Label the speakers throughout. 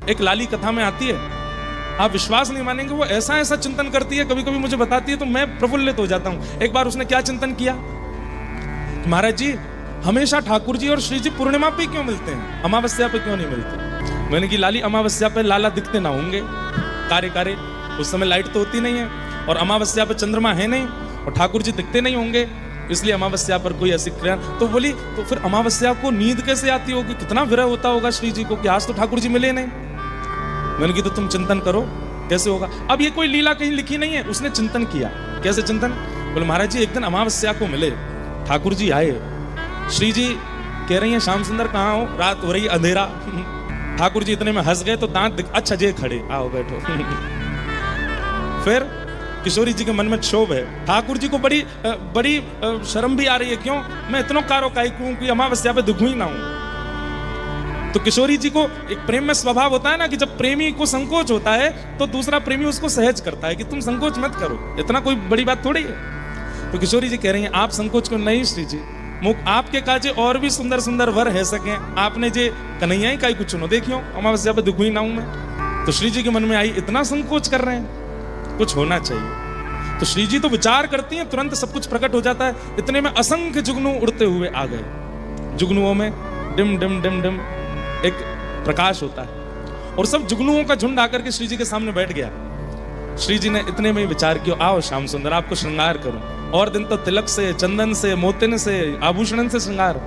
Speaker 1: एक लाली कथा में आती है, आप विश्वास नहीं मानेंगे, वो ऐसा ऐसा चिंतन करती है, कभी कभी मुझे बताती है तो मैं प्रफुल्लित हो जाता हूं। एक बार उसने क्या चिंतन किया, महाराज जी हमेशा ठाकुर जी और श्री जी पूर्णिमा पे क्यों मिलते हैं, अमावस्या पे क्यों नहीं मिलते? मैंने कि लाली अमावस्या पे लाला दिखते ना होंगे, कारे कारे, उस समय लाइट तो होती नहीं है, और अमावस्या पे चंद्रमा है नहीं, और ठाकुर जी दिखते नहीं होंगे, इसलिए अमावस्या पर कोई ऐसी क्रिया। तो बोली तो फिर अमावस्या को नींद कैसे आती होगी, कितना विरह होता होगा श्री जी को कि आज तो ठाकुर जी मिले नहीं। मैंने की तो तुम चिंतन करो कैसे होगा। अब ये कोई लीला कहीं लिखी नहीं है, उसने चिंतन किया। कैसे चिंतन? बोले महाराज जी एक दिन अमावस्या को मिले, ठाकुर जी आए, श्री जी कह रही है श्याम सुंदर कहाँ हो, रात हो रही अंधेरा। ठाकुर जी इतने में हंस गए तो दांत अच्छा जे खड़े, आओ बैठो। फिर किशोरी जी के मन में क्षोभ है, ठाकुर जी को बड़ी बड़ी शर्म भी आ रही है, क्यों मैं इतना कारो काई क्यों कि अमावस्या पे दिखूं ही ना हूं। तो किशोरी जी को एक प्रेम में स्वभाव होता है ना कि जब प्रेमी को संकोच होता है तो दूसरा प्रेमी उसको सहज करता है कि तुम संकोच मत करो, इतना कोई बड़ी बात थोड़ी है। तो किशोरी जी कह रही हैं आप संकोच क्यों? नहीं श्री जी, मुख आपके काजे और भी सुंदर सुंदर वर है सके, आपने जे कन्हैया ही काई कुछ सुनो, देखियो अमावस्या पे दिखूं ही ना हूं मैं। तो श्री जी के मन में आई इतना संकोच कर रहे हैं, कुछ होना चाहिए। तो श्री जी तो विचार करती हैं, तुरंत सब कुछ प्रकट हो जाता है। इतने में असंख्य जुगनू उड़ते हुए आ गए। जुगनुओं में डिम डिम डिम डिम एक प्रकाश होता है, और सब जुगनुओं का झुंड आकर के श्री जी के सामने बैठ गया। श्री जी ने इतने में विचार किया, आओ श्याम सुंदर आपको श्रृंगार करूं, और दिन तो तिलक से, चंदन से, मोतिन से, आभूषण से श्रृंगार,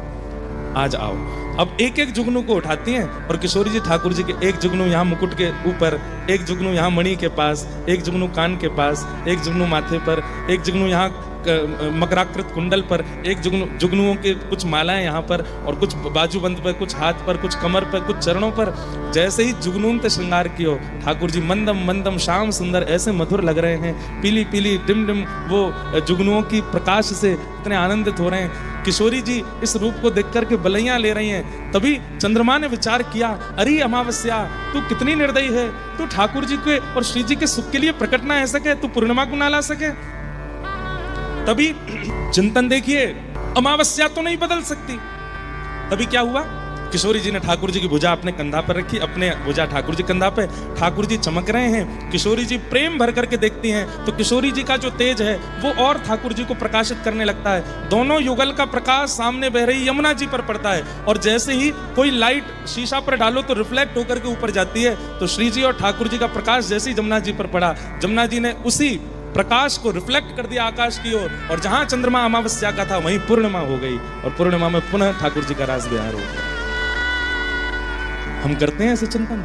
Speaker 1: आज आओ। अब एक एक जुगनू को उठाती हैं, और किशोरी जी ठाकुर जी के एक जुगनू यहाँ मुकुट के ऊपर, एक जुगनू यहाँ मणि के पास, एक जुगनू कान के पास, एक जुगनू माथे पर, एक जुगनू यहाँ मकराकृत कुंडल पर, एक जुगनुओं के कुछ मालाएं यहाँ पर, और कुछ बाजूबंद पर, कुछ हाथ पर, कुछ कमर पर, कुछ चरणों पर। जैसे ही जुगनून ते श्रृंगार कियो, ठाकुर जी मंदम मंदम श्याम सुंदर ऐसे मधुर लग रहे हैं, पीली पीली डिम डिम वो जुगनुओं की प्रकाश से इतने आनंदित हो रहे हैं। किशोरी जी इस रूप को देख करके बलैया ले रही हैं। तभी चंद्रमा ने विचार किया, अरे अमावस्या तू कितनी निर्दयी है, तू ठाकुर जी के और श्री जी के सुख के लिए प्रकट ना आ सके, तू पूर्णिमा को ना ला सके। तभी चिंतन देखिए, अमावस्या तो नहीं बदल सकती। तभी क्या हुआ, किशोरी जी ने ठाकुर जी की भुजा अपने कंधा पर रखी, अपने भुजा ठाकुर जी कंधा पे, ठाकुर जी चमक रहे हैं, किशोरी जी प्रेम भर करके देखती हैं, तो किशोरी जी का जो तेज है वो और ठाकुर जी को प्रकाशित करने लगता है। दोनों युगल का प्रकाश सामने बह रही यमुना जी पर पड़ता है, और जैसे ही कोई लाइट शीशा पर डालो तो रिफ्लेक्ट होकर के ऊपर जाती है। तो श्री जी और ठाकुर जी का प्रकाश जैसे ही जमुना जी पर पड़ा, जमुना जी ने उसी प्रकाश को रिफ्लेक्ट कर दिया आकाश की ओर, और जहां चंद्रमा अमावस्या का था वहीं पूर्णिमा हो गई, और पूर्णिमा में पुनः ठाकुर जी का रास विहार हो गया। हम करते हैं ऐसे चिंतन।